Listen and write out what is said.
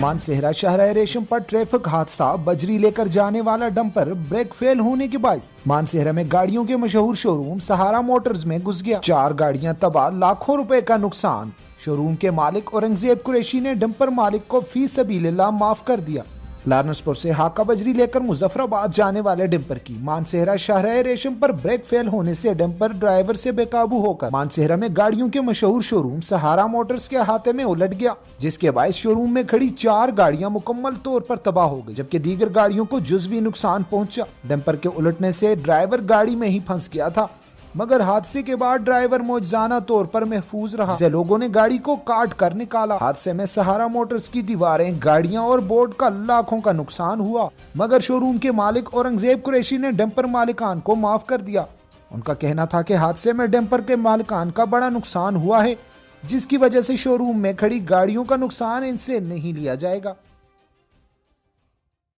मानसेहरा शाहराह रेशम पर ट्रैफिक हादसा, बजरी लेकर जाने वाला डंपर ब्रेक फेल होने के बायस मानसेहरा में गाड़ियों के मशहूर शोरूम सहारा मोटर्स में घुस गया। 4 गाड़ियां तबाह, लाखों रुपए का नुकसान। शोरूम के मालिक औरंगजेब कुरैशी ने डंपर मालिक को फी सबीलिल्लाह माफ कर दिया। लारनसपुर से हाका बजरी लेकर मुजफ्फराबाद जाने वाले डंपर की मानसेहरा शाहराह रेशम पर ब्रेक फेल होने से डंपर ड्राइवर से बेकाबू होकर मानसेहरा में गाड़ियों के मशहूर शोरूम सहारा मोटर्स के हाथे में उलट गया, जिसके बायस शोरूम में खड़ी 4 गाड़ियां मुकम्मल तौर पर तबाह हो गई, जबकि दीगर गाड़ियों को जुज़वी नुकसान पहुंचा। डंपर के उलटने से ड्राइवर गाड़ी में ही फंस गया था, मगर हादसे के बाद ड्राइवर मौजूदा तौर पर महफूज रहा, जिसे लोगों ने गाड़ी को काट कर निकाला। हादसे में सहारा मोटर्स की दीवारें, गाड़ियां और बोर्ड का लाखों का नुकसान हुआ, मगर शोरूम के मालिक औरंगजेब कुरैशी ने डंपर मालिकान को माफ कर दिया। उनका कहना था कि हादसे में डंपर के मालिकान का बड़ा नुकसान हुआ है, जिसकी वजह से शोरूम में खड़ी गाड़ियों का नुकसान इनसे नहीं लिया जाएगा।